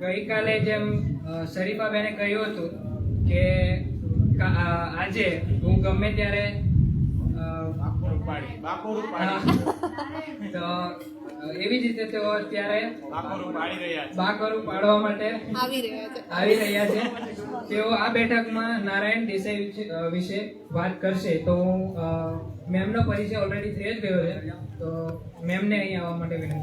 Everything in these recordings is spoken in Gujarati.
ગઈકાલે જેમ શરીફાબેને કહ્યું હતું કે આજે હું ગમે ત્યારે તો એવી જ રીતે તેઓ અત્યારે બાકરું પાડવા માટે આવી રહ્યા છે. તેઓ આ બેઠકમાં નારાયણ દેસાઈ વિશે વાત કરશે. તો મેમનો પરિચય ઓલરેડી થઈ જ ગયો છે, તો મેમને અહીં આવવા માટે વિનંતી.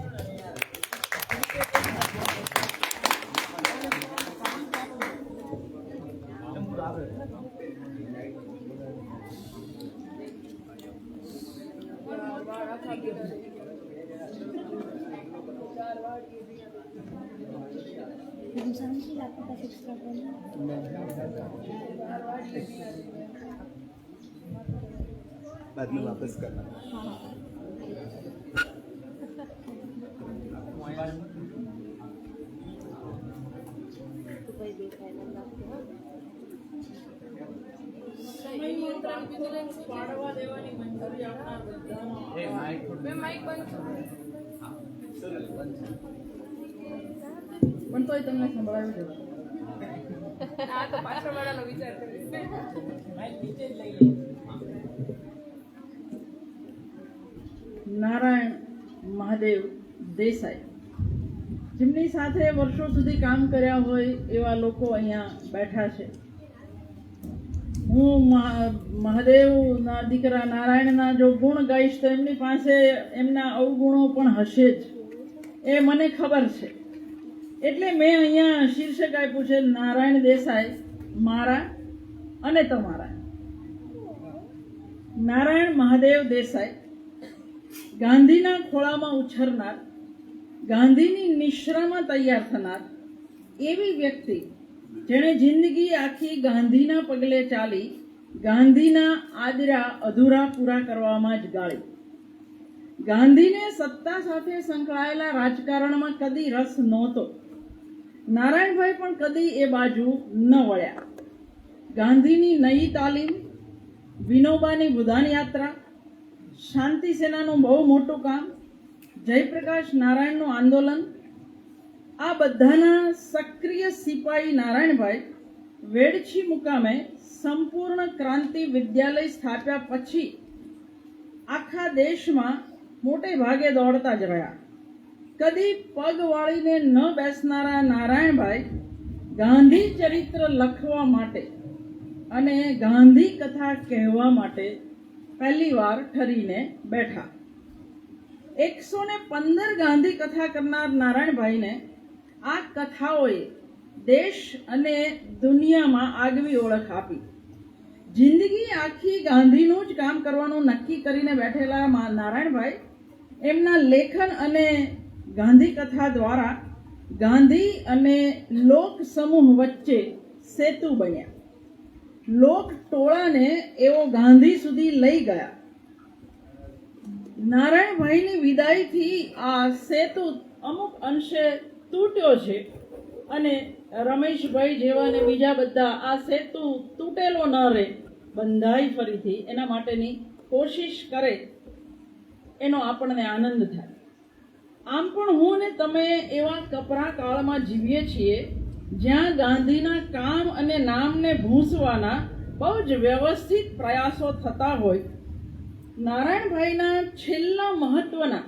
बाद में वापस करना. પણ તોય તમને સંભળાવ્યું છે. નારાયણ મહાદેવ દેસાઈ, જેમની સાથે વર્ષો સુધી કામ કર્યા હોય એવા લોકો અહીંયા બેઠા છે. હું મહાદેવના દીકરા નારાયણના જો ગુણ ગાઈશ તો એમની પાસે એમના અવગુણો પણ હશે જ, એ મને ખબર છે. એટલે મેં અહીંયા શીર્ષક આપ્યું છે નારાયણ દેસાઈ મારા અને તમારા. નારાયણ મહાદેવ દેસાઈ ગાંધીના ખોળામાં ઉછરનાર, ગાંધીની નિશ્રામાં તૈયાર થનાર એવી વ્યક્તિ જેણે જિંદગી આખી ગાંધીના પગલે ચાલી ગાંધીના આદરા અધૂરા પૂરા કરવામાં જ ગાળી. ગાંધીને સત્તા સાથે સંકળાયેલા રાજકારણમાં કદી રસ નહોતો. નારાયણભાઈ પણ કદી એ બાજુ ન વળ્યા. ગાંધીની નઈ તાલીમ, વિનોબાની ભૂદાન યાત્રા, શાંતિ સેનાનું બહુ મોટું કામ, જયપ્રકાશ નારાયણનું આંદોલન, આ બધાના સક્રિય સિપાહી નારાયણભાઈ વેડછી મુકામે સંપૂર્ણ ક્રાંતિ વિદ્યાલય સ્થાપ્યા પછી આખા દેશમાં મોટે ભાગે દોડતા જ રહ્યા. કદી પગ વાળીને ન બેસનારા નારાયણભાઈ ગાંધી ચરિત્ર લખવા માટે અને ગાંધી કથા કહેવા માટે પહેલી વાર ઠરીને બેઠા. 115 ગાંધી કથા કરનાર નારાયણભાઈને આ કથાઓએ દેશ અને દુનિયામાં આગવી ઓળખ આપી. જિંદગી આખી ગાંધીનું જ કામ કરવાનું નક્કી કરીને બેઠેલા નારાયણભાઈ એમના લેખન અને ગાંધી કથા દ્વારા ગાંધી અને લોક સમૂહ વચ્ચે સેતુ બન્યા. લોક ટોળાને એવો ગાંધી સુધી લઈ ગયા. નારાયણભાઈની વિદાયથી આ સેતુ અમુક અંશે તૂટ્યો છે અને રમેશભાઈ જેવા ને બીજા બધા આ સેતુ તૂટેલો ન રહે, બંધાય ફરીથી, એના માટેની કોશિશ કરે એનો આપણને આનંદ થાય. આમ પણ હું ને તમે એવા કપરા કાળમાં જીવીએ છીએ જ્યાં ગાંધીના કામ અને નામને ભૂંસવાના બહુ જ વ્યવસ્થિત પ્રયાસો થતા હોય. નારાયણભાઈના છેલ્લા મહત્વના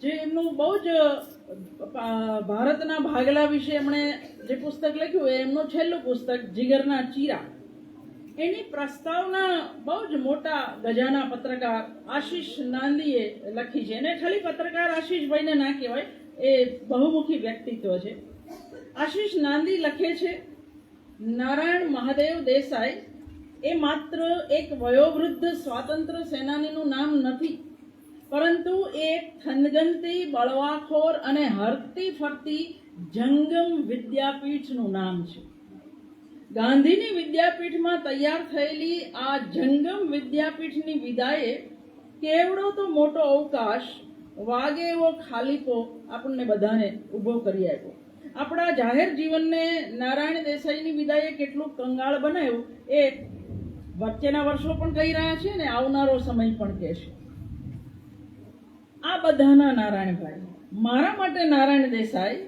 જે એમનું બહુ જ ભારતના ભાગલા વિશે એમણે જે પુસ્તક લખ્યું એ એમનું છેલ્લું પુસ્તક જીગરના ચીરા, એની પ્રસ્તાવના બહુ જ મોટા ગજાના પત્રકાર આશીષ નાંદીએ લખી છે. એને ખાલી પત્રકાર આશીષભાઈને ના કહેવાય, એ બહુમુખી વ્યક્તિત્વ છે. આશીષ નાંદી લખે છે, નારાયણ મહાદેવ દેસાઈ એ માત્ર એક વયોવૃદ્ધ સ્વાતંત્ર્ય સેનાનીનું નામ નથી, પરંતુ એક થનગનતી, બળવાખોર અને હરતી ફરતી જંગમ વિદ્યાપીઠનું નામ છે. ગાંધીની વિદ્યાપીઠમાં તૈયાર થયેલી આ જંગમ વિદ્યાપીઠની વિદાયે કેવડો તો મોટો અવકાશ, વાગે એવો ખાલીપો આપણને બધાને ઊભો કરી આપ્યો. આપણા જાહેર જીવનને નારાયણ દેસાઈની વિદાયે કેટલું કંગાળ બનાવ્યું એ વચ્ચેના વર્ષો પણ કહી રહ્યા છે ને આવનારો સમય પણ કહેશે. આ બધાના નારાયણભાઈ, મારા માટે નારાયણ દેસાઈ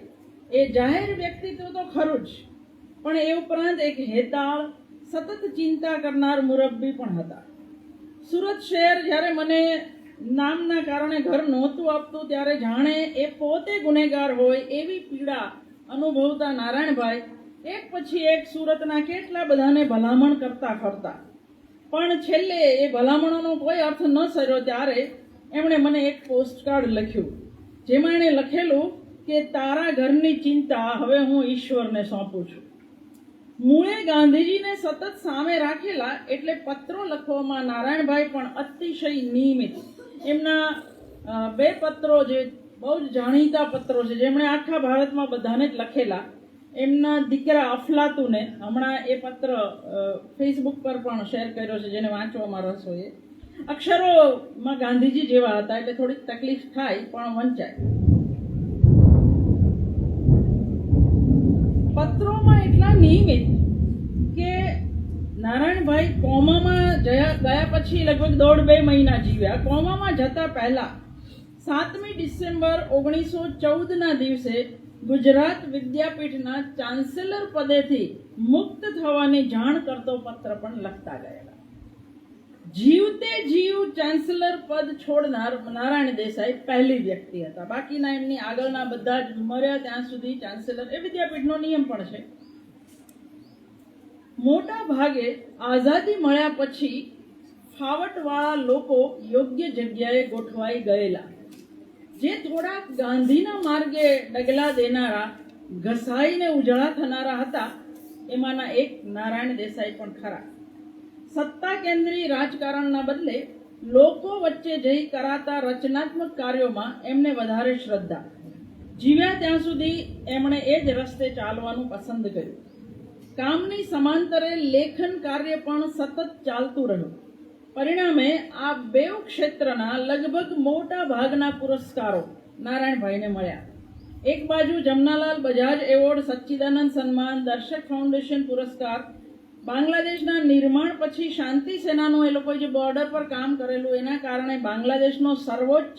એ જાહેર વ્યક્તિત્વ તો ખરું જ, પણ એ ઉપરાંત એક હેતાળ, સતત ચિંતા કરનાર મુરબ્બી પણ હતા. સુરત શહેર જ્યારે મને નામના કારણે ઘર નહોતું આપતું ત્યારે જાણે એ પોતે ગુનેગાર હોય એવી પીડા અનુભવતા નારાયણભાઈ એક પછી એક સુરતના કેટલા બધાને ભલામણ કરતા ફરતા, પણ છેલ્લે એ ભલામણોનો કોઈ અર્થ ન સર્યો ત્યારે એમણે મને એક પોસ્ટકાર્ડ લખ્યું, જેમાં એણે લખેલું કે તારા ઘરની ચિંતા હવે હું ઈશ્વરને સોંપું છું. મૂળે ગાંધીજીને સતત સામે રાખેલા એટલે પત્રો લખવામાં નારાયણભાઈ પણ અતિશય નિયમિત. એમના 2 પત્રો જે બહુ જ જાણીતા પત્રો છે, જેમણે આખા ભારતમાં બધાને જ લખેલા, એમના દીકરા અફલાતુને હમણાં એ પત્ર ફેસબુક પર પણ શેર કર્યો છે, જેને વાંચવામાં રસ હોય. અક્ષરોમાં ગાંધીજી જેવા હતા એટલે થોડીક તકલીફ થાય પણ વંચાય. પત્રોમાં એટલા નિયમિત કે નારાયણભાઈ કોમામાં ગયા પછી લગભગ 1.5-2 મહિના જીવ્યા. કોમામાં જતા પહેલા 7મી ડિસેમ્બર 1914ના દિવસે ગુજરાત વિદ્યાપીઠના ચાન્સેલર પદેથી મુક્ત થવાની જાણ કરતો પત્ર પણ લખતા ગયેલા. જીવતે જીવ ચાન્સેલર પદ છોડનાર નારાયણ દેસાઈ પહેલી વ્યક્તિ હતા. બાકીના એમની આગળના બધા જ મર્યા ત્યાં સુધી ચાન્સેલર, એ વિદ્યાપીઠનો નિયમ પણ છે. મોટા ભાગે આઝાદી મળ્યા પછી ફાવટવાળા લોકો યોગ્ય જગ્યાએ ગોઠવાઈ ગયેલા. જે થોડાક ગાંધીના માર્ગે ડગલા દેનારા, ઘસાઈને ઉજળા થનારા હતા, એમાંના એક નારાયણ દેસાઈ પણ ખરા. સત્તા કેન્દ્રી રાજકારણના બદલે લોકો વચ્ચે જઈ કરાતા રચનાત્મક કાર્યોમાં એમને વધારે શ્રદ્ધા. જીવ્યા ત્યાં સુધી એમણે એ જ રસ્તે ચાલવાનું પસંદ કર્યું. કામની સમાંતરે લેખન કાર્ય પણ સતત ચાલતું રહ્યું. પરિણામે આ 2 ક્ષેત્રના લગભગ મોટા ભાગના પુરસ્કારો નારાયણભાઈને મળ્યા. એક બાજુ જમનાલાલ બજાજ એવોર્ડ, સચ્ચિદાનંદ સન્માન, દર્શક ફાઉન્ડેશન પુરસ્કાર, બાંગ્લાદેશના નિર્માણ પછી શાંતિ સેનાનું એ લોકોએ જે બોર્ડર પર કામ કરેલું એના કારણે બાંગ્લાદેશનો સર્વોચ્ચ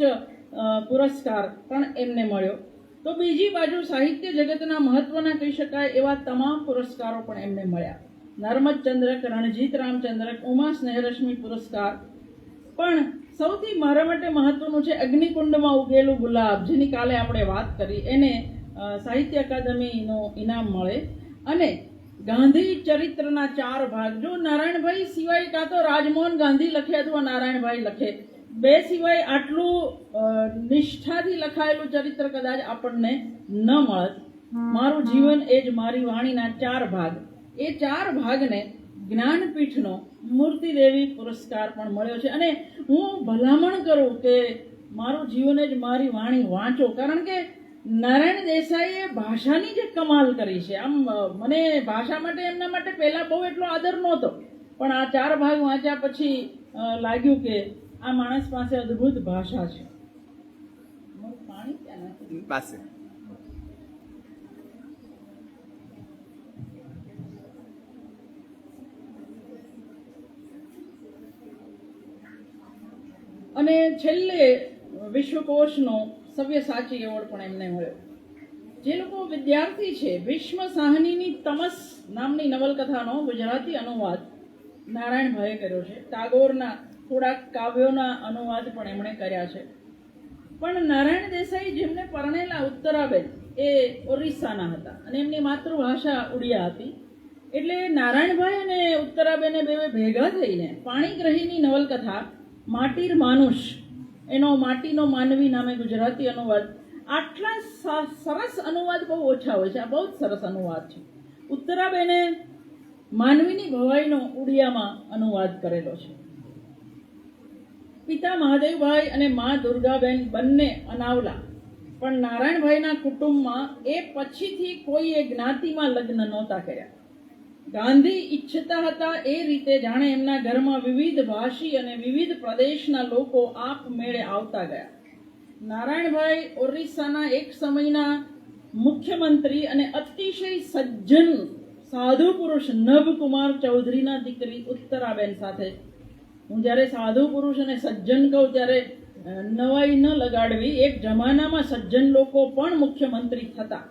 પુરસ્કાર પણ એમને મળ્યો. તો બીજી બાજુ સાહિત્ય જગતના મહત્વના કહી શકાય એવા તમામ પુરસ્કારો પણ એમને મળ્યા. નર્મદ ચંદ્રક, રણજીત રામચંદ્રક, ઉમા સ્નેહરશ્મિ પુરસ્કાર, પણ સૌથી મારા માટે મહત્વનું છે અગ્નિકુંડમાં ઉગેલું ગુલાબ, જેની કાલે આપણે વાત કરી, એને સાહિત્ય અકાદમીનો ઇનામ મળે. અને ગાંધી ચરિત્રના 4 ભાગ, જો નારાયણભાઈ સિવાય કાં તો રાજમોહન ગાંધી લખે અથવા નારાયણભાઈ લખે, 2 સિવાય આટલું નિષ્ઠાથી લખાયેલું ચરિત્ર કદાચ આપણને ન મળત. મારું જીવન એ જ મારી વાણીના 4 ભાગ. એ 4 ભાગને જ્ઞાનપીઠનો મૂર્તિદેવી પુરસ્કાર પણ મળ્યો છે. અને હું ભલામણ કરું કે મારું જીવન જ મારી વાણી વાંચો, કારણ કે નારાયણ દેસાઈએ ભાષાની જે કમાલ કરી છે. આમ મને ભાષા માટે એમના માટે પહેલા બહુ એટલો આદર નહોતો, પણ આ 4 ભાગ વાંચ્યા પછી લાગ્યું કે આ માણસ પાસે અદ્ભુત ભાષા છે. પાણી ક્યાં પાસે અને છેલ્લે વિશ્વકોશનો સવ્યસાચી એવોર્ડ પણ એમને મળ્યો. જે લોકો વિદ્યાર્થી છે, ભીષ્મ સાહનીની તમસ નામની નવલકથાનો ગુજરાતી અનુવાદ નારાયણભાઈએ કર્યો છે. ટાગોરના થોડાક કાવ્યોના અનુવાદ પણ એમણે કર્યા છે. પણ નારાયણ દેસાઈ જેમને પરણેલા ઉત્તરાબેન એ ઓરિસ્સાના હતા અને એમની માતૃભાષા ઉડિયા હતી. એટલે નારાયણભાઈ અને ઉત્તરાબેને બે ભેગા થઈને પાણીગ્રહીની નવલકથા માટીર માનુષ, એનો માટીનો માનવી નામે ગુજરાતી અનુવાદ, આટલા સરસ અનુવાદ બહુ ઓછા હોય છે. આ બહુ જ સરસ અનુવાદ છે. ઉત્તરાબેને માનવીની ભવાઈનો ઉડિયામાં અનુવાદ કરેલો છે. પિતા મહાદેવભાઈ અને મા દુર્ગાબેન બંને અનાવલા, પણ નારાયણભાઈના કુટુંબમાં એ પછીથી કોઈએ જ્ઞાતિમાં લગ્ન નહોતા કર્યા. ગાંધી ઈચ્છતા હતા એ રીતે જાણે એમના ઘરમાં વિવિધ ભાષી અને વિવિધ પ્રદેશના લોકો આપમેળે આવતા ગયા. નારાયણભાઈ ઓરિસ્સાના એક સમયના મુખ્યમંત્રી અને અતિશય સજ્જન સાધુ પુરુષ નભકુમાર ચૌધરીના દીકરી ઉત્તરાબેન સાથે, હું જ્યારે સાધુ પુરુષ અને સજ્જન કહું ત્યારે નવાઈ ન લગાડવી, એક જમાનામાં સજ્જન લોકો પણ મુખ્યમંત્રી થતા.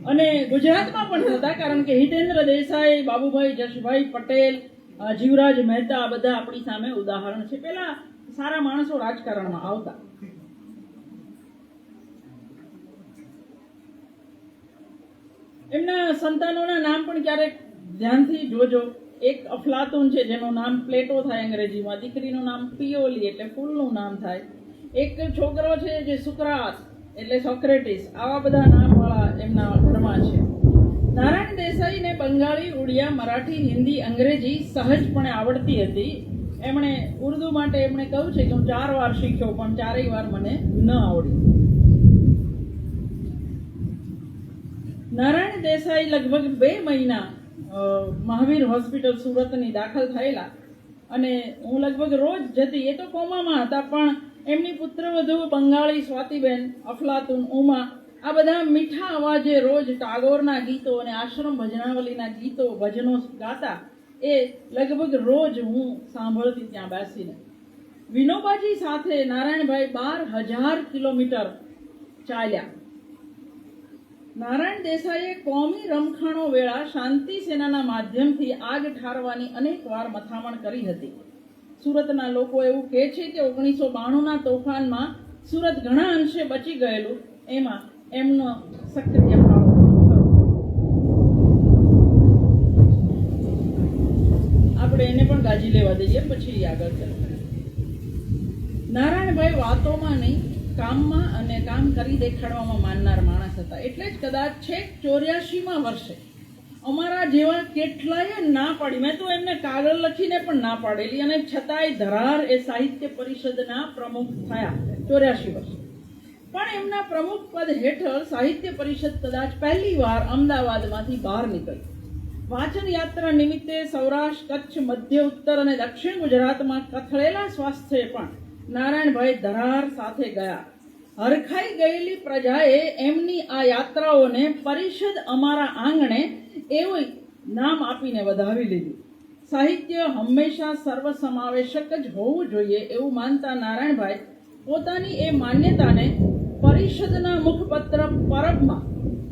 અને ગુજરાતમાં પણ થતા, કારણ કે હિતેન્દ્ર દેસાઈ, બાબુભાઈ જશભાઈ પટેલ, જીવરાજ મહેતા બધા આપણી સામે ઉદાહરણ છે. પેલા સારા માણસો રાજકારણમાં આવતા. એમના સંતાનોના નામ પણ ક્યારેક ધ્યાનથી જોજો. એક અફલાતુન છે જેનું નામ પ્લેટો થાય અંગ્રેજીમાં, દીકરીનું નામ પિયોલી એટલે ફૂલનું નામ થાય. એક છોકરો છે જે સુકરાત એટલે સોક્રેટિસ. આવા બધા નામવાળા એમના ઘરમાં છે. નારાયણ દેસાઈને બંગાળી, ઉડિયા, મરાઠી, હિન્દી, અંગ્રેજી સહજપણે આવડતી હતી. એમણે ઉર્દુ માટે એમણે કહ્યું છે કે હું 4 વાર શીખ્યો પણ 4 વાર મને ન આવડી. નારાયણ દેસાઈ લગભગ 2 મહિના મહાવીર હોસ્પિટલ સુરતની દાખલ થયેલા અને હું લગભગ રોજ જતી. એ તો કોમામાં હતા પણ એમની પુત્રવધુ બંગાળી સ્વાતિબેન, અફલાતુન, ઉમા આ બધા મીઠા અવાજે રોજ ટાગોરના ગીતો અને આશ્રમ ભજનાવલીના ગીતો, ભજનો ગાતા. એ લગભગ રોજ હું સાંભળતી ત્યાં બેસીને. વિનોબાજી સાથે નારાયણભાઈ 12,000 કિલોમીટર ચાલ્યા. નારાયણ દેસાઈએ કોમી રમખાણો વેળા શાંતિ સેનાના માધ્યમથી આગ ઠારવાની અનેક વાર મથામણ કરી હતી. સુરતના લોકો એવું કહે છે કે 1992ના તોફાનમાં સુરત ઘણા અંશે બચી ગયેલું. એમાં એમનો સક્રિય ફાળો ખરો. આપણે એને પણ ગાજી લેવા દઈએ, પછી આગળ ચાલો. નારાયણભાઈ વાતોમાં નહીં, કામમાં અને કામ કરી દેખાડવામાં માનનાર માણસ હતા. એટલે જ કદાચ છેક 84માં વર્ષે અમારા જેવા કેટલાય ના પાડી. મેં તો એમને કાગળ લખીને પણ ના પાડેલી અને છતાંય ધરાર એ સાહિત્ય પરિષદના પ્રમુખ થયા 84 વર્ષે. પણ એમના પ્રમુખ પદ હેઠળ સાહિત્ય પરિષદ કદાચ પહેલી વાર અમદાવાદમાંથી બહાર નીકળી. વાંચન યાત્રા નિમિત્તે સૌરાષ્ટ્ર, કચ્છ, મધ્ય, ઉત્તર અને દક્ષિણ ગુજરાતમાં કથળેલા સ્વાસ્થ્યે પણ નારાયણભાઈ ધરાર સાથે ગયા. હરખાઈ ગયેલી પ્રજાએ એમની આ યાત્રાઓને પરિષદ અમારા આંગણે એવું નામ આપીને વધાવી લીધું. સાહિત્ય હંમેશા સર્વસમાવેશક જ હોવું જોઈએ એવું માનતા નારાયણભાઈ પોતાની એ માન્યતાને પરિષદના મુખપત્ર પરબમાં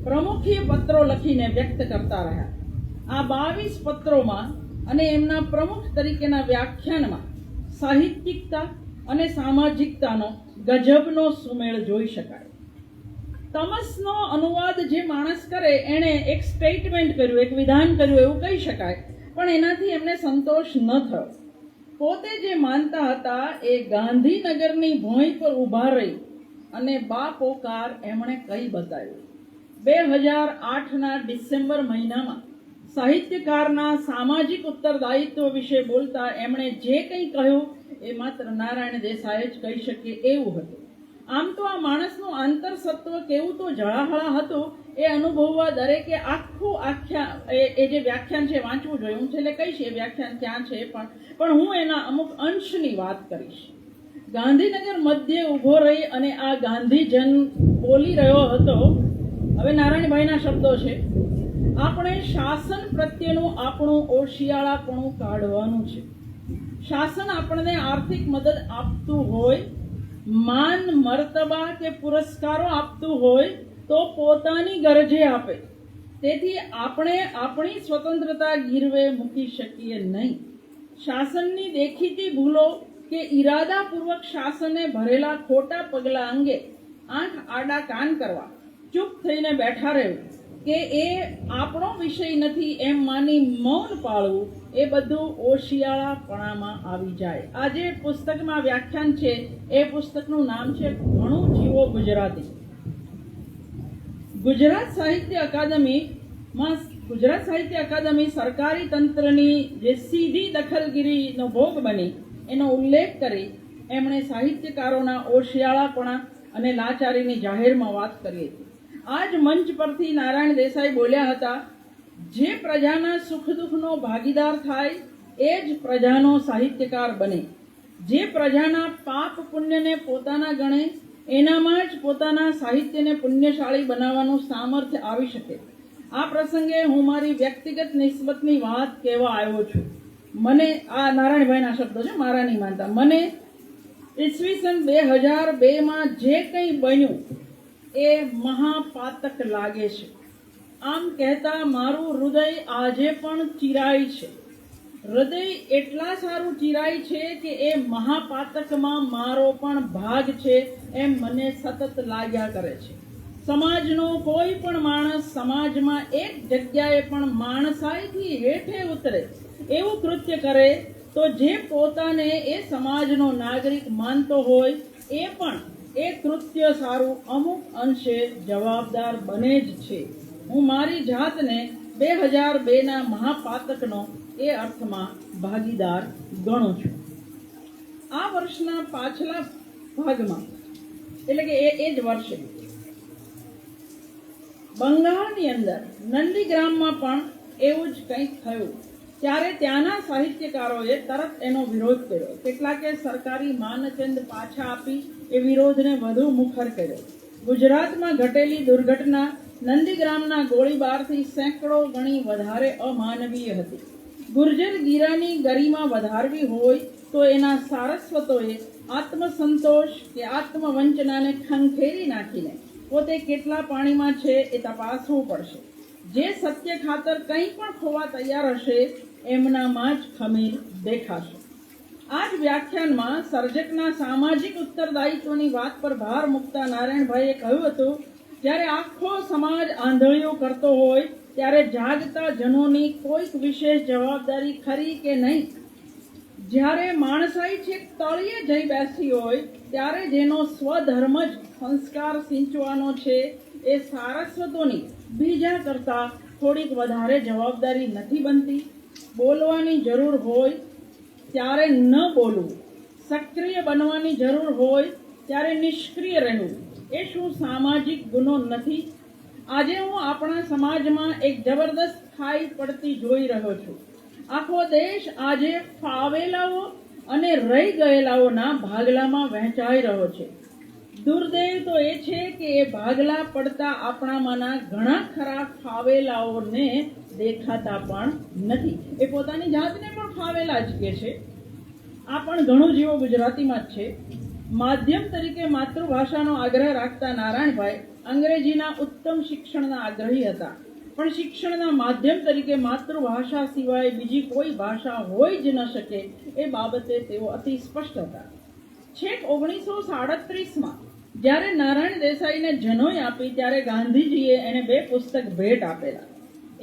પ્રમુખીય પત્રો લખીને વ્યક્ત કરતા રહ્યા. આ 22 પત્રોમાં અને એમના પ્રમુખ તરીકેના વ્યાખ્યાનમાં સાહિત્યિકતા અને સામાજિકતાનો ગજબનો સુમેળ જોઈ શકાય. તમસનો અનુવાદ જે માણસ કરે એણે એક સ્ટેટમેન્ટ કર્યું, એક વિધાન કર્યું એવું કહી શકાય, પણ એનાથી એમને સંતોષ ન થયો. પોતે જે માનતા હતા એ ગાંધીનગરની ભોંય પર ઊભા રહી અને બાપોકાર એમણે કહી બતાવ્યું. 2008ના ડિસેમ્બર મહિનામાં સાહિત્યકારના સામાજિક ઉત્તરદાયિત્વ વિશે બોલતા એમણે જે કંઈ કહ્યું એ માત્ર નારાયણ દેસાઈ જ કહી શકે એવું હતું. આમ તો આ માણસનું આંતરસત્વ કેવું તો જળાહળા હતું એ અનુભવવા દરેકે આખું એ જે વ્યાખ્યાન છે વાંચવું જોઈએ. હું છેલ્લે કહીશ એ વ્યાખ્યાન ક્યાં છે પણ હું એના અમુક અંશની વાત કરીશ. ગાંધીનગર મધ્યે ઊભો રહી અને આ ગાંધીજન બોલી રહ્યો હતો. હવે નારાયણભાઈના શબ્દો છે, આપણે શાસન પ્રત્યેનું આપણું ઓશિયાળાપણું કાઢવાનું છે. શાસન આપણને આર્થિક મદદ આપતું હોય, માન મર્તબા કે પુરસ્કારો આપતું હોય તો પોતાની ગરજે આપે. તેથી આપણે આપણી સ્વતંત્રતા ગીરવે મૂકી શકીએ નહીં. શાસનની દેખીતી ભૂલો કે ઈરાદાપૂર્વક શાસને ભરેલા ખોટા પગલાં અંગે આંખ આડા કાન કરવા, ચૂપ થઈને બેઠા રહેવું કે એ આપણો વિષય નથી એમ માની મૌન પાળવું, એ બધું ઓશિયાળાપણામાં આવી જાય. આ જે પુસ્તકમાં વ્યાખ્યાન છે એ પુસ્તકનું નામ છે ઘણું જીવો ગુજરાતી. ગુજરાત સાહિત્ય અકાદમી સરકારી તંત્રની જે સીધી દખલગીરીનો ભોગ બની એનો ઉલ્લેખ કરી એમણે સાહિત્યકારોના ઓશિયાળાપણા અને લાચારીની જાહેરમાં વાત કરી હતી. આ જ મંચ પરથી નારાયણ દેસાઈ બોલ્યા હતા, જે પ્રજાના સુખ દુઃખનો ભાગીદાર થાય એ જ પ્રજાનો સાહિત્યકાર બને. જે પ્રજાના પાપ પુણ્યને પોતાના ગણે એનામાં જ પોતાના સાહિત્યને પુણ્યશાળી બનાવવાનું સામર્થ્ય આવી શકે. આ પ્રસંગે હું મારી વ્યક્તિગત નિસ્બતની વાત કહેવા આવ્યો છું. મને આ નારાયણભાઈના શબ્દો છે, મારા નહીં માનતા. મને ઈસવીસન 2002માં જે કંઈ બન્યું એ મહાપાતક લાગે છે. આમ કહેતા મારું હૃદય આજે પણ ચિરાય છે. હૃદય એટલા સારું ચિરાય છે કે એ મહાપાતકમાં મારો પણ ભાગ છે એમ મને સતત લાગ્યા કરે છે. સમાજનો કોઈ પણ માણસ સમાજમાં એક જગ્યાએ પણ માણસાઈથી હેઠે ઉતરે એવું કૃત્ય કરે તો જે પોતાને એ સમાજનો નાગરિક માનતો હોય એ પણ એ કૃત્ય સારું અમુક અંશે જવાબદાર બને જ છે. હું મારી જાતને 2002ના મહાપાતકનો એ અર્થમાં ભાગીદાર ગણું છું. આ વર્ષના પાછલા ભાગમાં એટલે કે એ જ વર્ષે બંગાળની અંદર નંદીગ્રામમાં પણ એવું જ કંઈક થયું. ત્યારે ત્યાંના સાહિત્યકારોએ તરત એનો વિરોધ કર્યો. કેટલાકે સરકારી માનચંદ પાછા આપી એ વિરોધને વધુ મુખર કર્યો. ગુજરાતમાં ઘટેલી દુર્ઘટના નંદીગ્રામના ગોળીબારથી સેંકડો ગણી વધારે અમાનવીય હતી. ગુર્જર ગીરાની ગરિમા વધારવી હોય તો એના સારસ્વતોએ આત્મસંતોષ કે આત્મવંચનાને ખંખેરી નાખીને પોતે કેટલા પાણીમાં છે એ તપાસવું પડશે. જે સત્ય ખાતર કંઈ પણ ખોવા તૈયાર હશે એમનામાં જ ખમીર દેખાશે. આ જ વ્યાખ્યાનમાં સર્જકના સામાજિક ઉત્તરદાયિત્વની વાત પર ભાર મૂકતા નારાયણભાઈએ કહ્યું હતું, જ્યારે આખો સમાજ આંધળીઓ કરતો હોય ત્યારે જાગતા જનોની કોઈક વિશેષ જવાબદારી ખરી કે નહીં. જ્યારે માણસાઈ છેક તળિયે જઈ બેસી હોય ત્યારે જેનો સ્વધર્મ જ સંસ્કાર સિંચવાનો છે એ સારસ્વતોની બીજા કરતા થોડીક વધારે જવાબદારી નથી બનતી. બોલવાની જરૂર હોય ત્યારે ન બોલવું, સક્રિય બનવાની જરૂર હોય ત્યારે નિષ્ક્રિય રહેવું એ શું સામાજિક ગુનો નથી? આજે હું આપણા સમાજમાં એક જબરદસ્ત ખાઈ પડતી જોઈ રહ્યો છું. આખો દેશ આજે ફાવેલાઓ અને રહી ગયેલાઓના ભાગલામાં વહેંચાઈ રહ્યો છે. દુર્દૈવ તો એ છે કે એ ભાગલા પડતા આપણામાંના ઘણા ખરા ફાવેલાઓને દેખાતા પણ નથી. એ પોતાની જાતને પણ ફાવેલા જ કહે છે. આ પણ ઘણું જેવો ગુજરાતીમાં જ છે. માધ્યમ તરીકે માતૃભાષાનો આગ્રહ રાખતા નારાયણભાઈ અંગ્રેજીના ઉત્તમ શિક્ષણના આગ્રહી હતા, પણ શિક્ષણના માધ્યમ તરીકે માતૃભાષા સિવાય બીજી કોઈ ભાષા હોઈ જ ન શકે એ બાબતે તેઓ અતિ સ્પષ્ટ હતા. છેક 1937માં જ્યારે નારાયણ દેસાઈને જનોઈ આપી ત્યારે ગાંધીજીએ એને 2 પુસ્તક ભેટ આપેલા.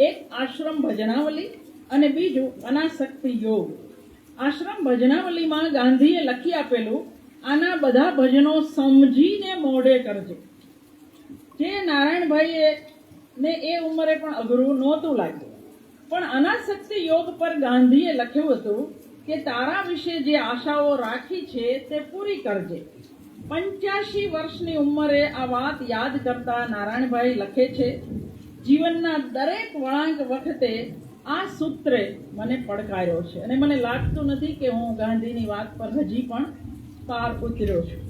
એક આશ્રમ ભજનાવલી અને બીજું અનાસક્તિ યોગ. આશ્રમ ભજનાવલીમાં ગાંધીએ લખી આપેલું, આના બધા ભજનો સમજીને મોઢે કરજે, જે નારાયણભાઈએ ને એ ઉંમરે પણ અઘરું નહોતું લાગ્યું. પણ અનાસક્તિ યોગ પર ગાંધીએ લખ્યું હતું કે તારા વિશે જે આશાઓ રાખી છે તે પૂરી કરજે. 85 વર્ષની ઉંમરે આ વાત યાદ કરતા નારાયણભાઈ લખે છે, જીવનના દરેક વળાંક વખતે આ સૂત્રે મને પડકાર્યો છે અને મને લાગતું નથી કે હું ગાંધીની વાત પર હજી પણ પાર ઉતર્યો છું.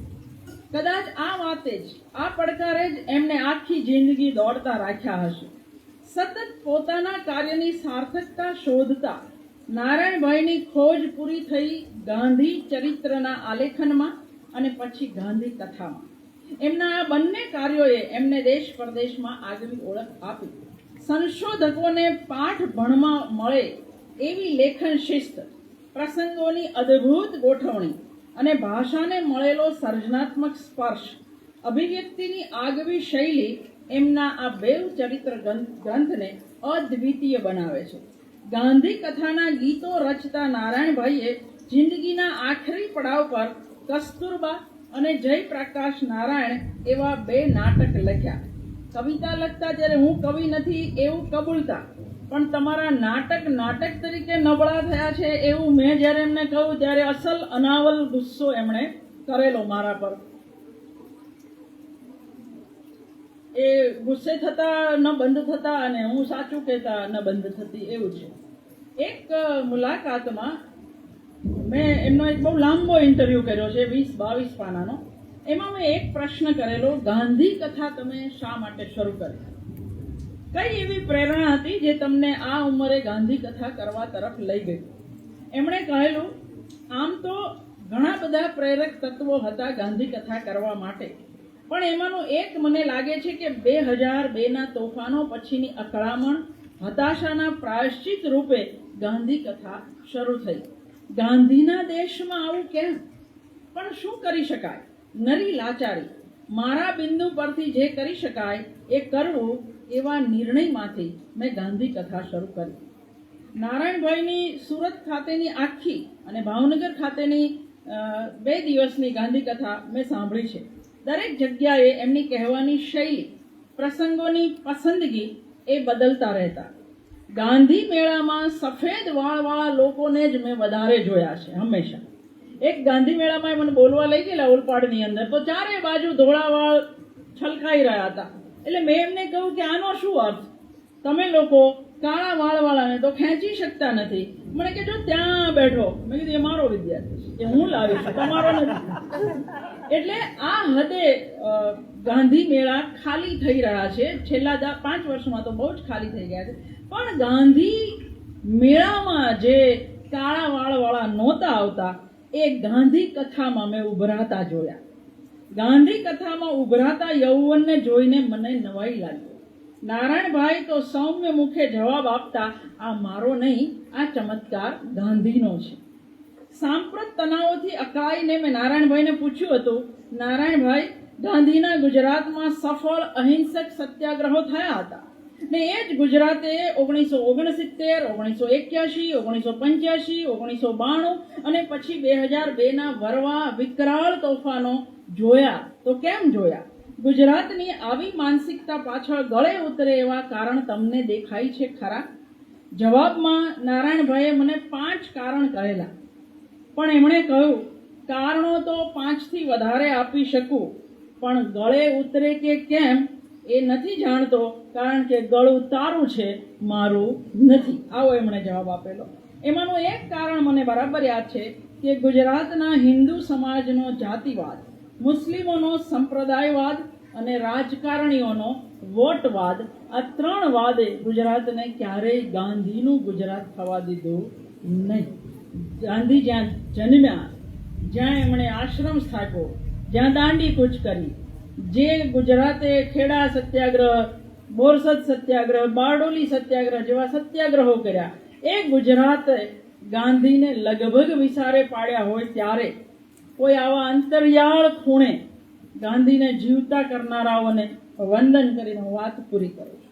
કદાચ આ વાતે જ, આ પડકારે જ એમને આખી જિંદગી દોડતા રાખ્યા હશે. સતત પોતાના કાર્યની સાર્થકતા શોધતા નારાયણભાઈની ખોજ પૂરી થઈ ગાંધી ચરિત્રના આલેખનમાં અને પછી ગાંધી કથામાં. એમના આ બંને કાર્યોએ એમને દેશ પરદેશમાં આગવી ઓળખ આપી. સંશોધકોને પાઠ ભણવા મળે એવી લેખન શિસ્ત, પ્રસંગોની અદ્ભુત ગોઠવણી અને ભાષાને મળેલો સર્જનાત્મક સ્પર્શ, અભિવ્યક્તિની આગવી શૈલી એમના આ બેઉ ચરિત્ર ગ્રંથને અદ્વિતીય બનાવે છે. ગાંધી કથાના ગીતો રચતા નારાયણભાઈએ જિંદગીના આખરી પડાવ પર કસ્તુરબા અને જયપ્રકાશ નારાયણ એવા 2 નાટક લખ્યા. કવિતા લખતા જ્યારે હું કવિ નથી એવું કબૂલતા, પણ તમારા નાટક તરીકે નબળા થયા છે એવું મેં જ્યારે એમને કહ્યું ત્યારે અસલ અનાવલ ગુસ્સો એમણે કરેલો મારા પર. એ ગુસ્સે થતા ન બંધ થતા અને હું સાચું કહેતા ન બંધ થતી એવું છે. એક મુલાકાતમાં મેં એમનો એક બહુ લાંબો ઇન્ટરવ્યૂ કર્યો છે, 20-22 પાનાનો. એમાં મેં એક પ્રશ્ન કરેલો, ગાંધી કથા તમે શા માટે શરૂ કરી? કઈ એવી પ્રેરણા હતી જે તમને આ ઉંમરે ગાંધી કથા કરવા તરફ લઈ ગઈ? એમણે કહેલું, આમ તો ઘણા બધા પ્રેરક તત્વો હતા ગાંધી કથા કરવા માટે, પણ એમાંનું એક મને લાગે છે કે 2002ના તોફાનો પછીની અકળામણ હતાશાના પ્રાયશ્ચિત રૂપે ગાંધી કથા શરૂ થઈ. ગાંધીના દેશમાં આવું કેમ? પણ શું કરી શકાય? નરી લાચારી. મારા બિંદુ પરથી જે કરી શકાય એ કરવું, એવા નિર્ણયમાંથી મેં ગાંધી કથા શરૂ કરી. નારાયણભાઈની સુરત ખાતેની આખી અને ભાવનગર ખાતેની 2 દિવસની ગાંધી કથા મેં સાંભળી છે. દરેક જગ્યાએ એમની કહેવાની શૈલી, પ્રસંગોની પસંદગી એ બદલતા રહેતા. ગાંધી મેળામાં સફેદ વાળવાળા લોકોને જ મેં વધારે જોયા છે હંમેશા. એક ગાંધી મેળામાં મને બોલવા લઈ ગયેલા ઓલપાડની અંદર, તો ચારે બાજુ ધોળા વાળ છલકાઈ રહ્યા હતા. એટલે મેં એમને કહ્યું કે આનો શું અર્થ? તમે લોકો કાળા વાળવાળાને તો ખેંચી શકતા નથી. મને કે જો ત્યાં બેઠો. મેં કીધું એ મારો વિદ્યાર્થી છે, હું લાવી છું, તમારો નથી. એટલે આ હદે ગાંધી મેળા ખાલી થઈ રહ્યા છે. છેલ્લા 5 વર્ષમાં તો બહુ જ ખાલી થઈ ગયા છે. પણ ગાંધી મેળામાં જે કાળા વાળવાળા નહોતા આવતા, એ ગાંધી કથામાં મેં ઉભરાતા જોયા. ગાંધી કથામાં ઉભરાતા યૌવનને જોઈને મને નવાઈ લાગી. નારાયણભાઈ તો સૌમ્ય મુખે જવાબ આપતા, આ મારો નહીં, આ ચમત્કાર ગાંધીનો છે. સાંપ્રત તણાવોથી અકળાઈને મેં નારાયણભાઈને પૂછ્યું હતું, નારાયણભાઈ, ગાંધીના ગુજરાતમાં સફળ અહિંસક સત્યાગ્રહો થયા હતા ને એ જ ગુજરાતે 1969, 1981, 1985, 1992 અને પછી 2002ના વરવા વિકરાળ તોફાનો જોયા તો કેમ જોયા? ગુજરાતની આવી માનસિકતા પાછળ ગળે ઉતરે એવા કારણ તમને દેખાય છે ખરા? જવાબમાં નારાયણભાઈએ મને 5 કારણ કહેલા. પણ એમણે કહ્યું, કારણો તો 5થી વધારે આપી શકું, પણ ગળે ઉતરે કે કેમ એ નથી જાણતો, કારણ કે ગળું તારું છે, મારું નથી. આવો એમણે જવાબ આપેલો. એમાંનું એક કારણ મને બરાબર યાદ છે કે ગુજરાતના હિન્દુ સમાજનો જાતિવાદ, મુસ્લિમોનો સંપ્રદાયવાદ અને રાજકારણીઓનો વોટવાદ, આ 3 વાદે ગુજરાતને ક્યારેય ગાંધીનું ગુજરાત થવા દીધું નહીં. ગાંધી જ્યાં જન્મ્યા, જ્યાં એમણે આશ્રમ સ્થાપ્યો, જ્યાં દાંડી કૂચ કરી, જે ગુજરાતે ખેડા સત્યાગ્રહ, બોરસદ સત્યાગ્રહ, બારડોલી સત્યાગ્રહ જેવા સત્યાગ્રહો કર્યા, એ ગુજરાતે ગાંધીને લગભગ વિસારે પાડ્યા હોય ત્યારે કોઈ આવા અંતરિયાળ ખૂણે ગાંધીને જીવતા કરનારાઓને વંદન કરીને વાત પૂરી કરું છું.